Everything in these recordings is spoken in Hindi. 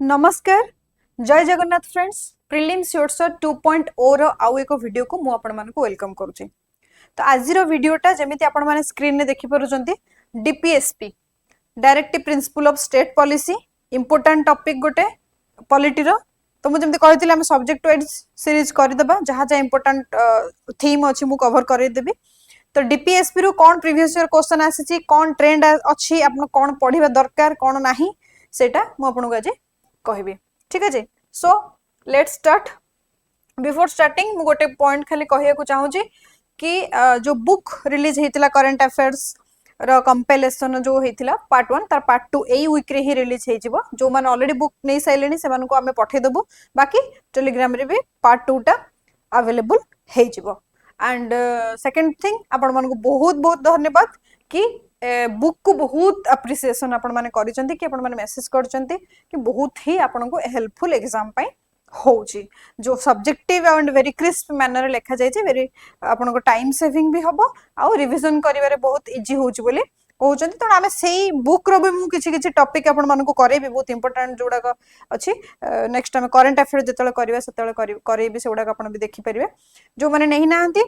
नमस्कार जय जगन्नाथ फ्रेंड्स प्रिलिम्स योरसर 2.0 रो आउ एक वीडियो को मु आपण मानको वेलकम करूची। तो आज रो वीडियोटा जेमिति आपण माने स्क्रीन रे देखि परुचंती DPSP directive principle of state policy important topic गोटे पॉलिटी रो। तो मु जेमिति कहितले हम सब्जेक्ट वाइज सीरीज करि दबा जहा जहा इंपोर्टेंट थीम अछि मु कवर करि देबी। तो डीपीएसपी रो कोन प्रीवियस ईयर क्वेश्चन आसीची कोन ट्रेंड अछि आपण कोन पढिबा दरकार कोन नाही सेटा मु आपन को आज कहबी। ठीक अछि। So let's start. Before starting मु गोटे पॉइंट खाली कहिया को चाहू छी कि जो बुक रिलीज हेतिला करंट अफेयर्स रो कंपाइलेशन जो हेतिला पार्ट 1 तार पार्ट 2 एई वीक रे ही रिलीज हे जिवो। जो माने ऑलरेडी बुक नै साइलेनी से मानको हमें पठे देबो बाकी टेलीग्राम रे भी पार्ट 2 टा अवेलेबल हे जिवो। एंड सेकंड थिंग आपण मानको बहुत बहुत धन्यवाद कि बुक को बहुत अप्रिसिएशन आपण माने करिसंती कि आपण माने मेसेज करचंती कि बहुत ही आपण को हेल्पफुल एग्जाम पई होउची। जो subjective and very crisp manner रे लिखा जाय छै वेरी आपण को टाइम सेविंग भी हबो आ रिवीजन करिवारे बहुत इजी होउची बोली कहउचंती। तो आमे सेही बुक रो भी मु किछि किछि टॉपिक आपण मानको करेबी बहुत इंपोर्टेंट जोडा को अछि। नेक्स्ट टाइम करंट अफेयर जतले करबा सेतले करेबी सेउडा को आपण भी देखि परिबे। जो माने नहीं नाहंती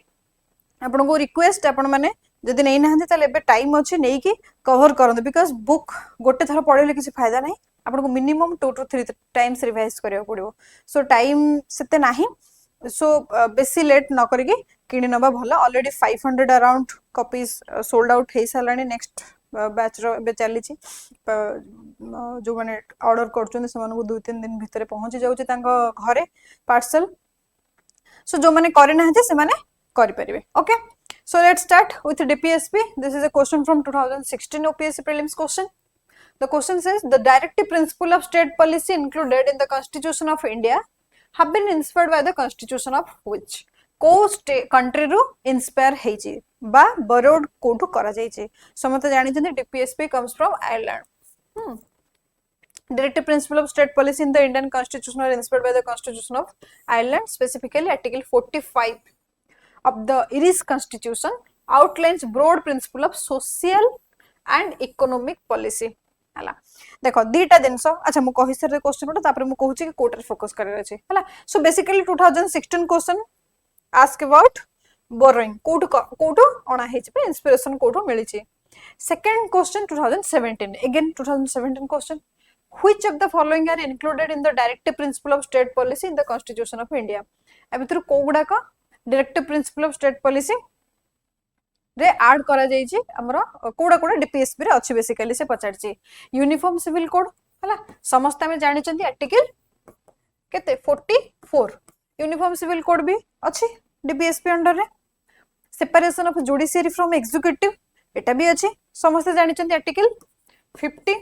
आपण को रिक्वेस्ट आपण माने जदि नहीं नाहंती ताले बे टाइम अछि नै कि कवर करन बिकॉज़ बुक गोटे थर पढिले किछि फायदा नै आपण को मिनिमम 2 to 3 टाइम्स रिवाइज करियो पड़िबो। सो टाइम सेते नाही सो बेसी लेट न करिके किनि नबा भला। Already 500 around copies sold out हे सालानी। नेक्स्ट बैच रो बे चली छी जो माने ऑर्डर करचोन से मानको 2-3 दिन भितरे पहुंची जाउची तांको घरे पार्सल। सो जो माने करे नाहंती से माने करि परिबे। Okay so let's start with DPSP. This is a question from 2016 OPSC prelims question. The question says the directive principle of state policy included in the Constitution of India have been inspired by the Constitution of which? को country रू inspire हेची बा borrowed कोठु करा जायचे। समते जानि छथि DPSP comes from Ireland. Directive principle of state policy in the Indian Constitution are inspired by the Constitution of Ireland, specifically Article 45 of the Irish Constitution outlines broad principle of social and economic policy. हला देखो दीटा दिनस अच्छा मु कहि सर क्वेश्चन उठा तापर मु कहूची कि कोटर फोकस करे अछि हला। So basically 2016 question ask about borrowing कोठो ओना हेछि पे इंस्पिरेशन कोठो मिली छी। Second question 2017 again 2017 question which of the following are included in the directive principle of state policy in the Constitution of India? अबितर कोगुडा का directive principle of state policy रे ऐड करा जाई छी हमरा कोडा कोडा डीपीएसपी रे अछि। बेसिकली से पचार छी यूनिफॉर्म सिविल कोड हला समस्त हम जानि चंती आर्टिकल केते 44 यूनिफॉर्म सिविल कोड भी अछि डीपीएसपी अंडर रे। Separation of judiciary from executive एटा भी अछि समस्त जानि चंती article 50।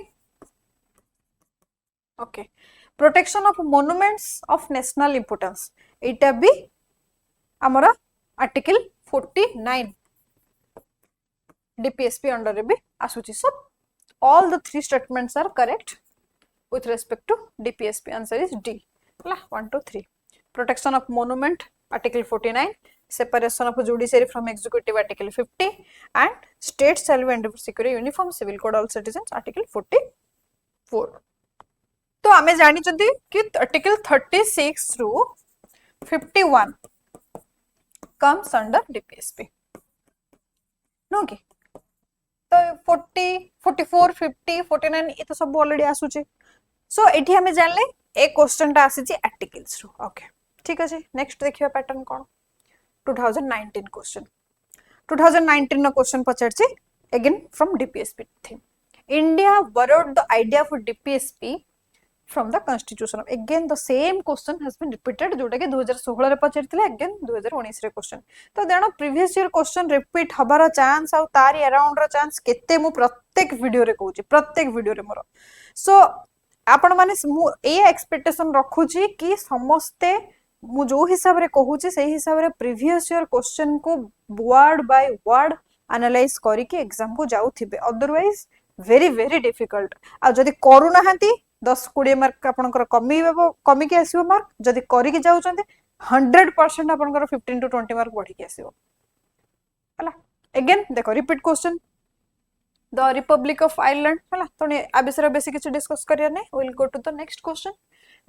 Okay protection of monuments of national importance एटा भी हमारा आर्टिकल 49 डीपीएसपी अंडर रे भी आसुची। So all the 3 statements are correct with respect to DPSP. Answer is D. 1 2 3 protection of monument article 49, separation of judiciary from executive article 50 and state shall be endeavour secure uniform civil code all citizens article 44। तो हमें जानि चंती कि आर्टिकल 36 रु 51 comes under DPSP नो कि तो 40 44 50 49 ये तो सब ऑलरेडी आसुचे। सो एठी हमें जानले ए क्वेश्चन ता आसी छि आर्टिकल्स रो। ओके ठीक अछि। नेक्स्ट देखिबा पैटर्न कोन 2019 क्वेश्चन 2019 नो क्वेश्चन पचार छि again from DPSP theme. India borrowed the idea for DPSP from the constitution of again the same question has been repeated जोटा के 2016 रे पचरथिले अगेन 2019 रे क्वेश्चन। तो देना प्रीवियस ईयर क्वेश्चन रिपीट हबार चांस आ तारी अराउंड रो चांस केते मु प्रत्येक वीडियो रे कहूची प्रत्येक वीडियो रे मोर। सो आपण माने मु ए एक्सपेक्टेशन रखू छी कि समस्ते मु जो हिसाब रे कहूची से हिसाब रे प्रीवियस ईयर क्वेश्चन को वर्ड बाय वर्ड एनालाइज करी के एग्जाम को जाउथिबे। Otherwise very very difficult. आ जदी करू नाहंती 10-20 मार्क आपनकर कमी के आसीबो मार्क जदी करी के जाउचंती 100% आपनकर 15 to 20 मार्क बढ़ी के आसीबो हला। अगेन देखो repeat question the republic of Ireland है तो आ विषय बेसी किसी डिस्कस करिया नहीं will go to the next question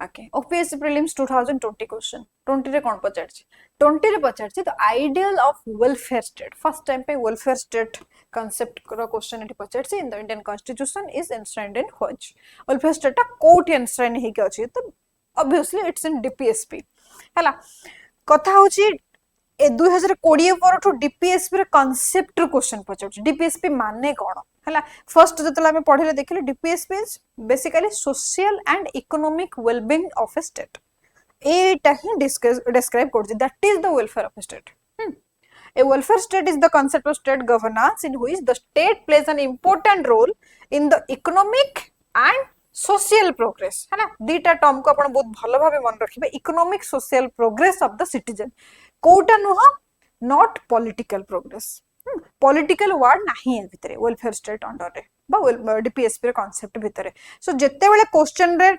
okay OPSC prelims 2020 question 20 रे कोन पचारछि 20 रे पचारछि the ideal of welfare state first time पे वेलफेयर स्टेट कांसेप्ट रो क्वेश्चन एटी पचारछि in the Indian constitution is enshrined in which welfare state ता कोट एनश्राइन हे के अछि तो ऑब्वियसली इट्स इन डीपीएसपी हला कथा होछि ए 2020 परठु डीपीएसपी रे कांसेप्ट रो क्वेश्चन पचारछि डीपीएसपी माने कोन हला फर्स्ट जतला हमें पढिले देखिले DPSP is basically social and economic wellbeing of A state Etah he describe करछि that is the welfare of A state A welfare state is the concept of state governance in which the state plays an important role in the economic and social progress है ना दीटा टर्म को अपन बहुत भलो भाबे मन रखिबे economic social progress of the citizen कोटा नुह not political progress political word नाही ए भितरे वेलफेयर स्टेट अंडर रे बा डीपीएसपी रे कांसेप्ट भितरे सो जत्ते बेले क्वेश्चन रे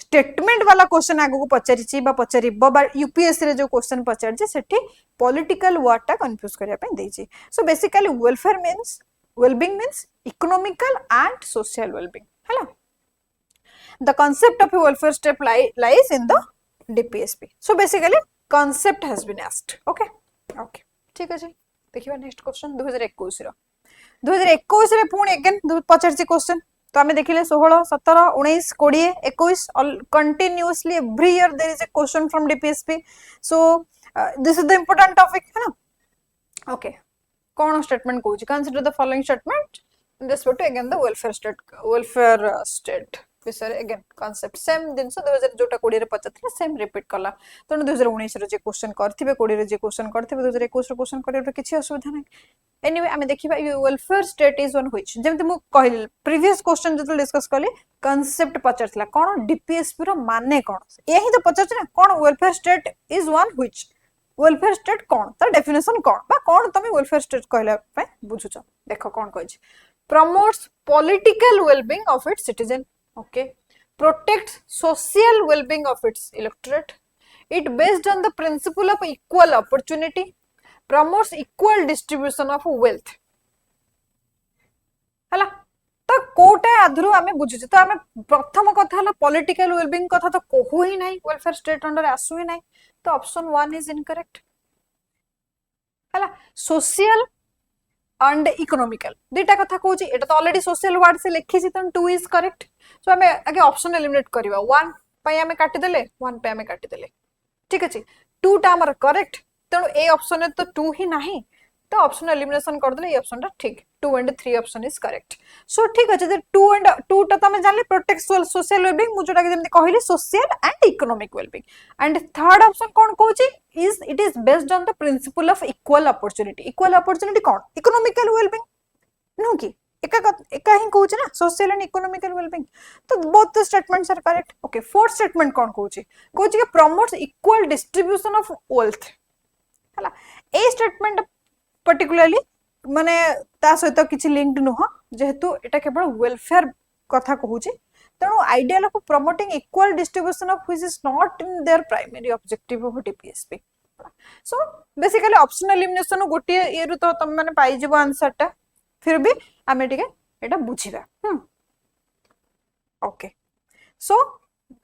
स्टेटमेंट वाला क्वेश्चन आगो को पचारिछि बा पचारिबो बा यूपीएससी रे जो क्वेश्चन पचारिछि सेठी पॉलिटिकल वर्ड टा कंफ्यूज करिया पे देछि so basically welfare means wellbeing means economical and social wellbeing हैला the concept of a welfare state lies in the DPSP so basically concept has been asked okay ठीक अछि देखिबा नेक्स्ट क्वेश्चन 2021 रो 2021 रे पुणी अगेन 50 क्वेश्चन तो हमें देखिले 16 17 19 20 21 continuously every year there is a question from DPSP so this is the important topic है ना ओके कोन स्टेटमेंट कहूची consider the following statement in respect to again the welfare state विषय अगेन कांसेप्ट सेम दिन 2000 जोटा 20 रे पचथले सेम रिपीट कला तो 2019 रे जे क्वेश्चन करथिबे 20 रे जे क्वेश्चन करथिबे 2021 रे क्वेश्चन करे किछि असुविधा नै एनीवे हमें देखिबा welfare state is one which जेमते मु कहली प्रीवियस क्वेश्चन जतो डिस्कस करली कांसेप्ट पचरथला कोन डीपीएसपी रो माने कोन एही तो पचछ ना कोन welfare state is one which welfare state कोन त डेफिनेशन कोन बा कोन तमे वेलफेयर स्टेट कहला पे बुझुछ देखो कोन कहछि promotes political wellbeing of its citizen okay protects social well-being of its electorate it based on the principle of equal opportunity promotes equal distribution of wealth हला तो कोटा अधरु हमें बुझिछ तो हमें प्रथम कथा हला पॉलिटिकल वेलबीइंग कथा तो कहू ही नाही वेलफेयर स्टेट अंडर आसु ही नाही तो ऑप्शन 1 इज इनकरेक्ट हला सोशल and economical दीटा कथा कहूची एटा तो ऑलरेडी सोशल वर्ड से लिखी छी तो 2 इज करेक्ट सो हमें आगे ऑप्शन एलिमिनेट करबा 1 पय हमें काटि देले 1 पे हमें काटि देले ठीक अछि 2 टा हमर करेक्ट तणो ए ऑप्शन तो 2 ही नाही तो ऑप्शन एलिमिनेशन कर देले ए ऑप्शन ता ठीक 2 and 3 option is correct so ठीक अछि जे 2 एंड 2 ता तमे जानले प्रोटेक्ट सोशल वेलबीइंग मु जोटा के जेमति कहली social and economic wellbeing and third option कोन कहूची is it is based on the principle of equal opportunity कौन इकोनॉमिकल वेलबीइंग नो की एका ही कहूची ना सोशल एंड इकोनॉमिकल वेलबीइंग तो both the statements are correct okay fourth statement कौन कहूची कि promotes equal distribution of wealth हला ए स्टेटमेंट पर्टिकुलरली माने ता सहित किछि लिंक्ड नुह जेहेतु एटा केवल वेलफेयर कथा कहूची तेणु ideal of promoting equal distribution of which is not in their primary objective of DPSP so basically option elimination गोटे ये रु तो तुम माने पाई जबो आंसर टा फिर भी हमें ठीक है एटा बुझिबा ओके सो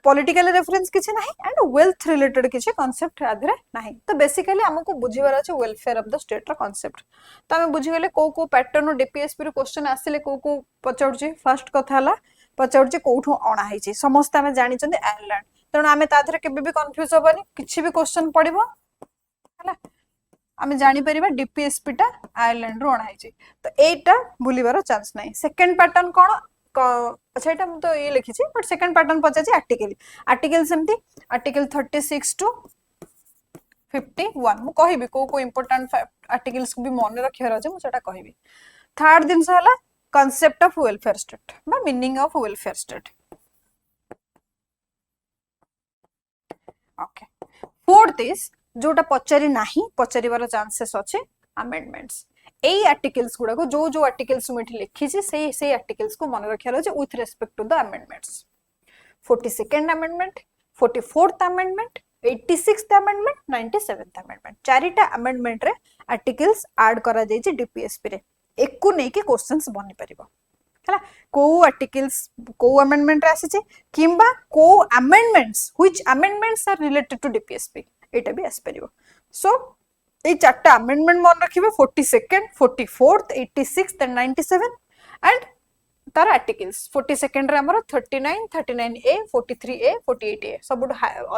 पॉलिटिकल रेफरेंस किछि नाही एंड वेल्थ रिलेटेड किछि कांसेप्ट आधरे नाही तो बेसिकली हमको बुझिबार अछि वेलफेयर ऑफ द स्टेट रा कांसेप्ट तो हम बुझि गेले को पैटर्न डीपीएसपी रो क्वेश्चन आसिले को पचाउछि फर्स्ट कथा हला पचाउछि कोठो अणा हिछि समस्त हमें जानि चंदे आयरलैंड तेणु आमे ताधरे केबे भी कंफ्यूज होबानी किछि भी क्वेश्चन पडिबो हला आमे जानि परिबा डीपीएसपी टा आयरलैंड रो अणा हिछि तो एटा भूलिबार चांस नाही सेकंड पैटर्न कोन अच्छा एटा हम तो ये लिखि छी बट सेकंड पैटर्न पचाछि आर्टिकल सेमती आर्टिकल 36 टू 51 मु कहिबी को इंपोर्टेंट आर्टिकल्स को भी मन रखियार अछि मु सेटा कहिबी थर्ड दिन से हला concept of welfare state बा meaning of welfare state okay fourth is जोटा पचारि नाही पचारिबार चांसेस अछि अमेंडमेंट्स एई आर्टिकल्स गुडा को जो आर्टिकल्स मिठी लिखि छी से आर्टिकल्स को मन रखियार अछि with respect to the amendments 42nd amendment 44th amendment 86th amendment 97th amendment चारिटा अमेंडमेंट रे आर्टिकल्स ऐड करा जाई छी डीपीएसपी रे एकु नै कि क्वेश्चंस बनि परिबो है को आर्टिकल्स को अमेंडमेंट आसी किंबा को amendments which amendments are related to DPSP एटा भी आसी परिबो सो ये चारटा अमेंडमेंट मन रखिबे 42nd 44th 86th and 97 and तार आर्टिकल्स 42nd रे हमर 39 39A 43A 48A सब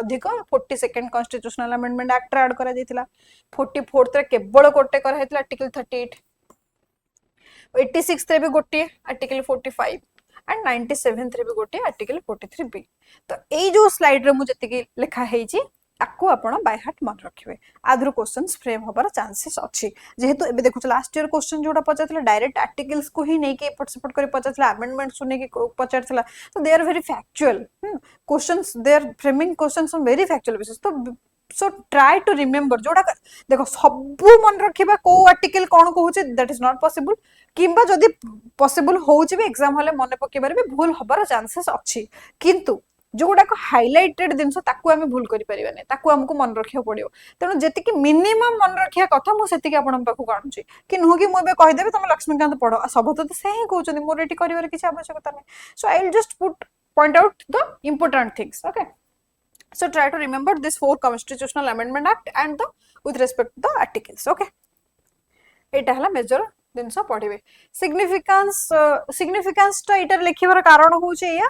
अधिक 42nd constitutional amendment act add करा जायतिला 44th रे केवल कोटे करा हेतिला आर्टिकल 38 86th रे भी गोटे आर्टिकल 45 एंड 97th रे भी गोटे आर्टिकल 43B तो एई जो स्लाइड रे मु जति लिखा हेची आपको आपण बाय हार्ट मन रखिबे आदर क्वेश्चंस फ्रेम होबार चांसेस अछि जेहेतु एबे देखु लास्ट ईयर क्वेश्चन जोडा पचातला डायरेक्ट आर्टिकल्स को ही नै के एपट सपोर्ट करी पचातला अमेंडमेंट सुने के पचातला तो they are very factual questions they are framing questions on very factual basis तो सो ट्राई टू रिमेंबर जोडा देखो सब मन रखिबा को आर्टिकल कोन कहूचे दैट इज नॉट पॉसिबल किंबा जदी पॉसिबल होउची भी एग्जाम हले मन पकेबार भी भूल होबार चांसेस अछि किंतु जोड़ा को हाइलाइटेड जिनस ताकू आमे भूल करि परिबाने ताकू हमको मन रखियो पड़ियो तेनु जेति कि मिनिमम मन रखिया कथा मु सेति कि आपन पाखु काणुची कि नुह कि मु एबे कहि देबे तुम लक्ष्मीकांत पढो सब तो से ही कहउचनी मोर एटी करिवार किछ आवश्यकता नै so I will just put point out the important things okay so try to remember this four constitutional amendment act and the with respect to the articles okay एटा हला मेजर जिनस पढिबे सिग्निफिकेंस तो एटा लिखिबार कारण होचे या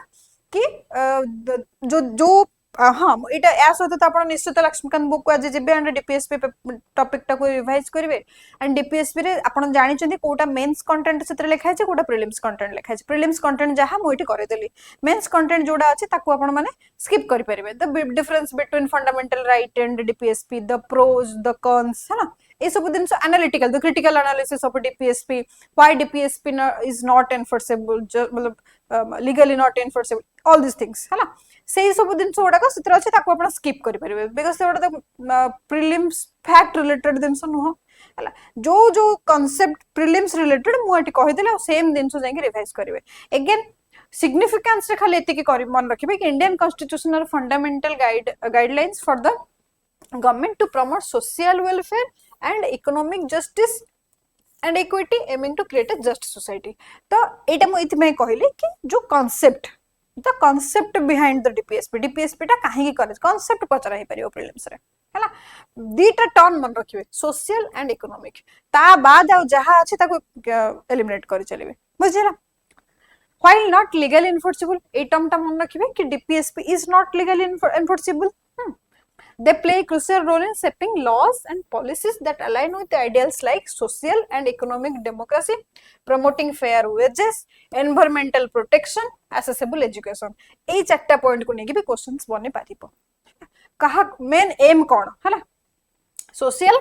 कि जो हाँ इटा या सहित तो आपण निश्चित लक्ष्मीकांत बुक को आज जेबे एंड डीपीएसपी टॉपिक टा को रिवाइज करिवे एंड डीपीएसपी रे आपण जानि चंदी कोटा मेंस कंटेंट सेत्र लिखा छै कोटा प्रीलिम्स कंटेंट लिखा छै प्रीलिम्स कंटेंट जहा मोइटी करे देली मेंस कंटेंट जोडा अछि ताकू आपण माने स्किप करि परिबे the difference between fundamental right and DPSP the pros the cons है ना ये सब दिन analytical the critical analysis of DPSP why DPSP is not enforceable मतलब legally not enforceable all this things है ना सेही सब दिन गुड़ाक से अच्छे आपण स्किप करेंगे बिकज से गोटे प्रिलिम्स फैक्ट रिलेटेड जिनस नुह है जो जो कॉन्सेप्ट प्रिलिम्स रिलेटेड मुझे कहीदेली सेम जिन रिवाइज करेंगे एगेन सिग्निफिकेंस रे खाली एतिकी मन रखिबे कि Indian constitution are fundamental guidelines for the government to promote social welfare and economic justice and equity aiming to create a just society तो एटा मु इति कहली कि जो concept the concept behind the DPSP टा काहे करे कॉन्सेप्ट पचरा हे परियो प्रीलिम्स रे हैला दीटा टर्म मन रखिबे सोशल एंड इकोनॉमिक ता बाद आ जहा अछि ताको एलिमिनेट करि चलिबे बुझिला व्हाइल नॉट लीगली एनफोर्सेबल ए टर्म टा मन रखिबे कि DPSP is not legally enforceable They play a crucial role in shaping laws and policies that align with ideals like social and economic democracy, promoting fair wages, environmental protection, accessible education. A चारटा point को नेकी भी क्वेश्चंस बने पारिबो कहा मेन एम कोन हला social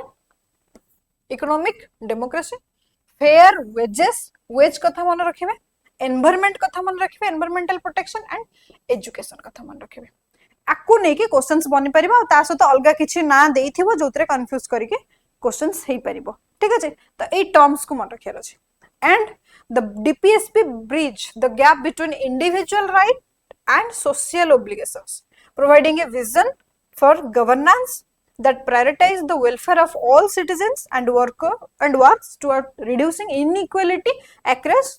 economic democracy fair wages wage कथा मन रखिबे एनवायरनमेंट कथा मन रखिबे एनवायरमेंटल प्रोटेक्शन एंड एजुकेशन कथा मन रखिबे आकु नै के क्वेश्चंस बनि परिबा ता सहित अलगा किछि ना देइथिबो जोतरे कंफ्यूज करके क्वेश्चंस हेई परिबो ठीक अछि तो ए टर्म्स को मन रखियार अछि and the DPSP bridge the gap between individual right and social obligations providing a vision for governance that prioritize the welfare of all citizens and works toward reducing inequality across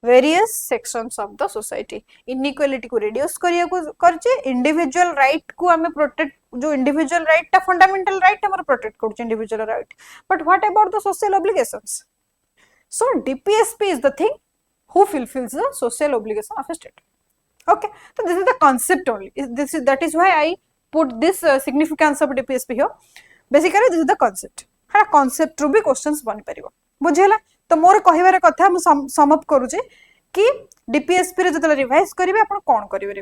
various sections of the society inequality को reduce करिया को करचे individual right को हमें protect जो individual right ता fundamental right हमारा protect करचे individual right but what about the social obligations so DPSP is the thing who fulfills the social obligation of a state okay so this is the concept only that is why I put this significance of DPSP here basically this is the concept हा concept रू भी questions बन परिबो बुझेला तो मोर कहिवार कथा मु सम अप करूचे कि डीपीएसपी रे जतले रिवाइज करिवे आपण कोन करिवे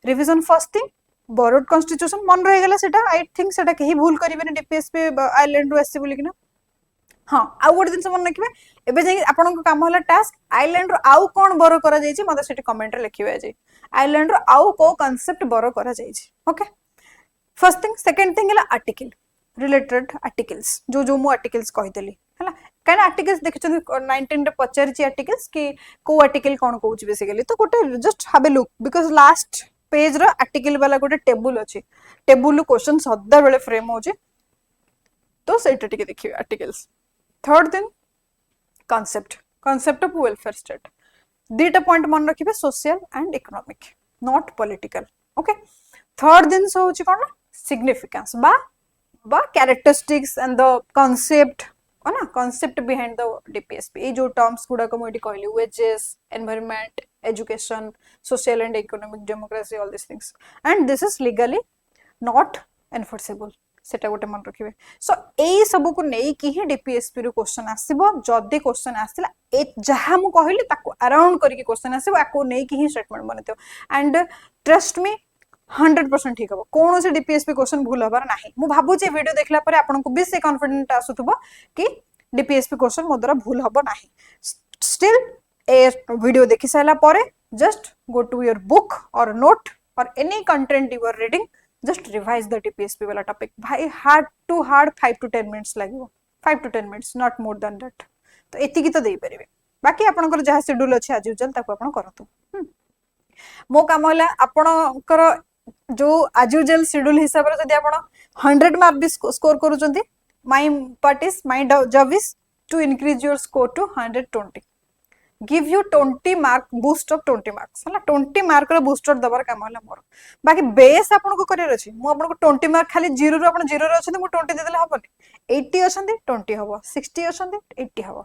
revision first thing borrowed constitution मन रह गेला सेटा आई थिंक सेटा केही भूल करिवे ने डीपीएसपी आइलैंड रो आसी बोली कि ना हां आ गोटे दिन मन रखिबे एबे जे आपण को काम होला टास्क आइलैंड रो आउ कोन बोरो करा जाई छी मते सेठी कमेंट रे लिखिबे जे आइलैंड रो आउ को कांसेप्ट बोरो करा जाई छी okay first thing second thing है आर्टिकल रिलेटेड आर्टिकल्स जो जो मु आर्टिकल्स कहि देली हैला काना आर्टिकल्स देखछन 19 रे पचारची आर्टिकल्स कि को आर्टिकल कोन कहउची बेसिकली तो गोटे just have a look because last page रो आर्टिकल वाला गोटे टेबल अछि टेबल क्वेश्चन सदा बेले फ्रेम होची तो सेटा टिके देखियो articles third thing concept of welfare state दीटा पॉइंट मन रखिबे social and economic not political okay third दिन होची कोन सिग्निफिकेंस बा कैरेक्टरिस्टिक्स एंड द कांसेप्ट ना कांसेप्ट बिहाइंड द डीपीएसपी ए जो टर्म्स गुडा को मोटी कहली wages environment education social and economic democracy all this things and this is legally not enforceable सेटा गोटे मन रखिबे सो एई सब को नै कि ही डीपीएसपी रो क्वेश्चन आसीबो जदी क्वेश्चन आसिला ए जहा मु कहली ताको अराउंड करके क्वेश्चन आसीबो आको नै कि ही स्टेटमेंट बनते एंड ट्रस्ट मी 100% ठीक हम कौन से डीपीएसपी क्वेश्चन भूल हबार नाही मु भाबु जे वीडियो देखला परे आपन को भी से कॉन्फिडेंट आसुथबो कि डीपीएसपी क्वेश्चन मो द्वारा भूल हबो नाही स्टिल ए वीडियो देखि साला परे just go to your book और नोट और any content you are reading just revise the DPSP वाला टॉपिक भाई hard to hard 5 to 10 minutes लागिवो 5 to 10 minutes not more than that तो एति की तो देई परिबे बाकी आपनकर जहा शेड्यूल अछि आज यूजुअल ताको आपन करतु मो काम होला आपनकर जो आज यूजुअल शेड्यूल हिसाब रे जदी आपण 100 मार्क भी स्कोर करूचंती my part is my job is to increase your score to 120 give you 20 mark boost of 20 marks हला 20 मार्क रो बूस्टर दबार काम होला मोर बाकी बेस आपन को करियर अछि मु आपन को 20 मार्क खाली 0 रो आपन 0 रो अछंती मु 20 दे देले हबनी 80 अछंती 20 हबो 60 अछंती 80 हबो